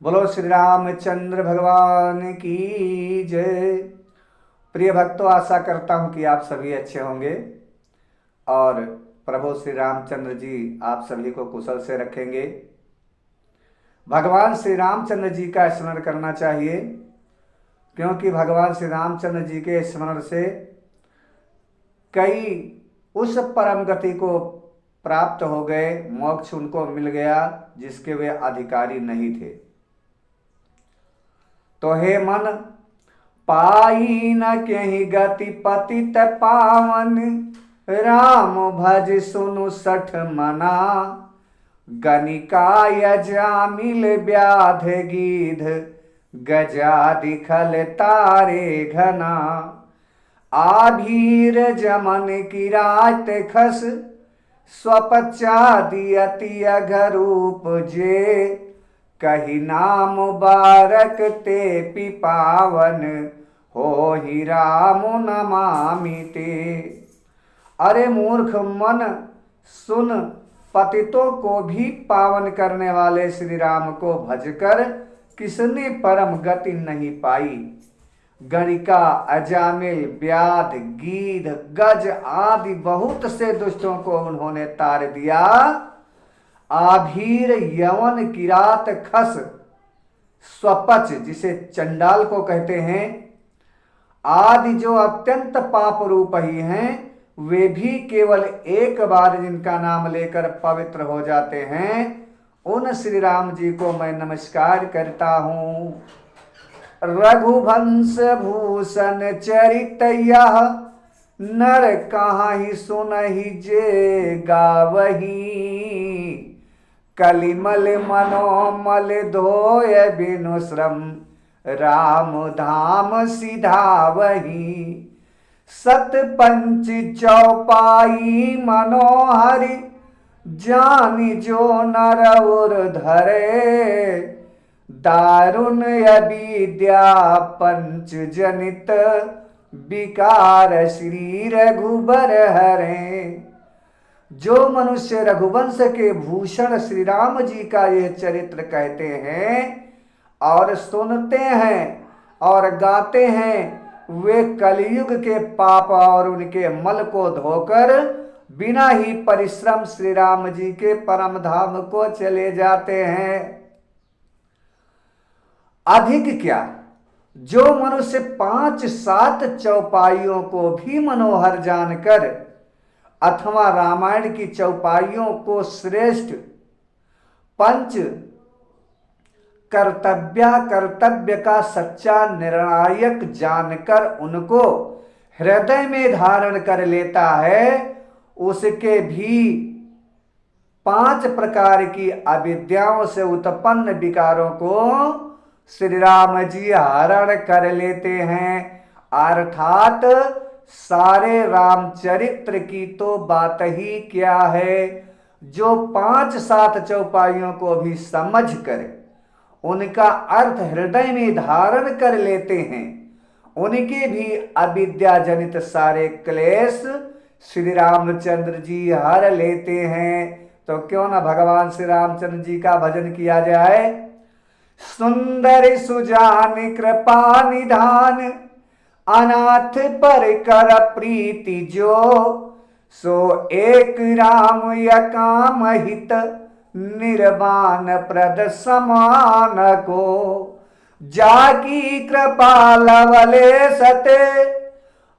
बोलो श्री रामचंद्र भगवान की जय। प्रिय भक्तों, आशा करता हूं कि आप सभी अच्छे होंगे और प्रभु श्री रामचंद्र जी आप सभी को कुशल से रखेंगे। भगवान श्री रामचंद्र जी का स्मरण करना चाहिए, क्योंकि भगवान श्री रामचंद्र जी के स्मरण से कई उस परम गति को प्राप्त हो गए, मोक्ष उनको मिल गया जिसके वे अधिकारी नहीं थे। तो हे मन, पाई न केहि गति पतित पावन, राम भज सुनु सठ मना। गनिकाय जामिल व्याध गीध, गजादि खल तारे घना। आभीर जमन की रात खस, स्वपचादि अति अघरूप जे। कही नाम बारक ते पिपावन, हो ही राम नमामि ते। अरे मूर्ख मन, सुन, पतितों को भी पावन करने वाले श्री राम को भजकर किसने परम गति नहीं पाई। गणिका, अजामिल, व्याध, गीध, गज आदि बहुत से दुष्टों को उन्होंने तार दिया। आभीर, यवन, किरात, खस, स्वपच जिसे चंडाल को कहते हैं, आदि जो अत्यंत पाप रूप ही हैं, वे भी केवल एक बार जिनका नाम लेकर पवित्र हो जाते हैं, उन श्री राम जी को मैं नमस्कार करता हूं। रघुवंश भूषण चरित यह, नर कहाँ सुनहि जे गावही। कलिमल मनोमल धोय बिनु श्रम, राम धाम सिधावही। सत पंच चौपाई मनोहरि, जानि जो नर उर धरे। दारुण अविद्या पंच जनित, विकार श्री रघुबर हरे। जो मनुष्य रघुवंश के भूषण श्री राम जी का यह चरित्र कहते हैं और सुनते हैं और गाते हैं, वे कलयुग के पाप और उनके मल को धोकर बिना ही परिश्रम श्री राम जी के परम धाम को चले जाते हैं। अधिक क्या, जो मनुष्य 5-7 चौपाइयों को भी मनोहर जानकर अथवा रामायण की चौपाइयों को श्रेष्ठ पंच कर्तव्य का सच्चा निर्णायक जानकर उनको हृदय में धारण कर लेता है, उसके भी 5 प्रकार की अविद्याओं से उत्पन्न विकारों को श्री राम जी हरण कर लेते हैं। अर्थात सारे रामचरित्र की तो बात ही क्या है, जो 5-7 चौपाइयों को भी समझ कर उनका अर्थ हृदय में धारण कर लेते हैं, उनके भी अविद्या जनित सारे क्लेश श्री रामचंद्र जी हर लेते हैं। तो क्यों ना भगवान श्री रामचंद्र जी का भजन किया जाए। सुंदर सुजान कृपा निधान, अनाथ पर कर प्रीति जो। सो एक राम या काम हित, निर्वाण प्रद समान को। जाकी कृपा लवले सते,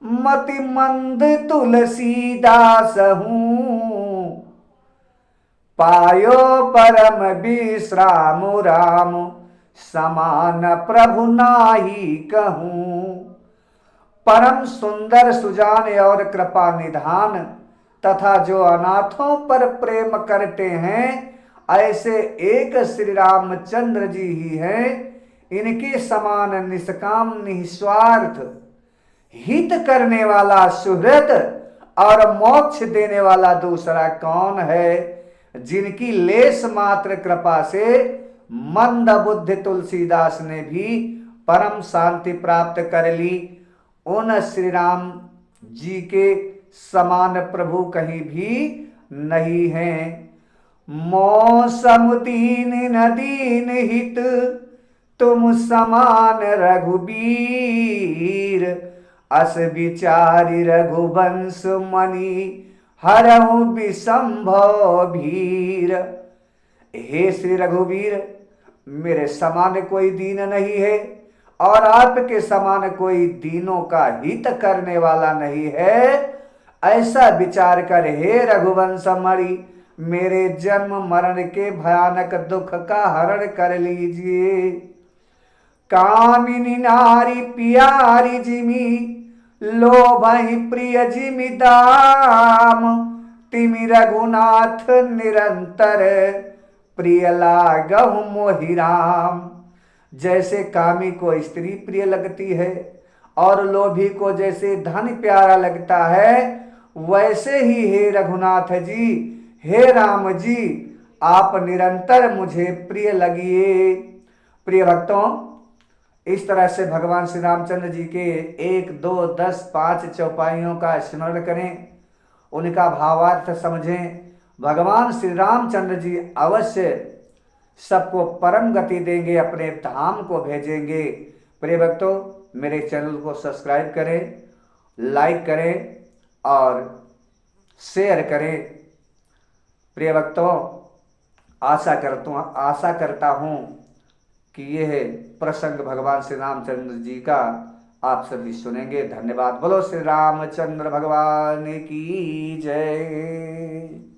मति मंद तुलसीदास हूँ। पायो परम विश्राम राम, समान प्रभु नाही कहूँ। परम सुंदर सुजान और कृपा निधान तथा जो अनाथों पर प्रेम करते हैं, ऐसे एक श्री रामचंद्र जी ही हैं। इनके समान निष्काम निस्वार्थ हित करने वाला सुहृद और मोक्ष देने वाला दूसरा कौन है। जिनकी लेस मात्र कृपा से मंद बुद्धि तुलसीदास ने भी परम शांति प्राप्त कर ली, उन श्री राम जी के समान प्रभु कहीं भी नहीं हैं। मौसम दीन न दीन हित, तुम समान रघुबीर, अस विचारी रघुवंश मणि, हरहु विसंभव भीर। हे श्री रघुवीर, मेरे समान कोई दीन नहीं है और आपके समान कोई दीनों का हित करने वाला नहीं है। ऐसा विचार कर हे रघुवंश मणि, मेरे जन्म मरण के भयानक दुख का हरण कर लीजिए। कामिनी नारी प्यारी जिमी, लोभहि प्रिय जिमि दाम, तिमि रघुनाथ निरंतर, प्रिय लागहु मोहि राम। जैसे कामी को स्त्री प्रिय लगती है और लोभी को जैसे धन प्यारा लगता है, वैसे ही हे रघुनाथ जी, हे राम जी, आप निरंतर मुझे प्रिय लगिए। प्रिय भक्तों, इस तरह से भगवान श्री रामचंद्र जी के 1, 2, 10, 5 चौपाइयों का स्मरण करें, उनका भावार्थ समझें। भगवान श्री रामचंद्र जी अवश्य सबको परम गति देंगे, अपने धाम को भेजेंगे। प्रिय भक्तों, मेरे चैनल को सब्सक्राइब करें, लाइक करें और शेयर करें। प्रिय भक्तों, आशा करता हूँ कि यह प्रसंग भगवान श्री रामचंद्र जी का आप सभी सुनेंगे। धन्यवाद। बोलो श्री रामचंद्र भगवान की जय।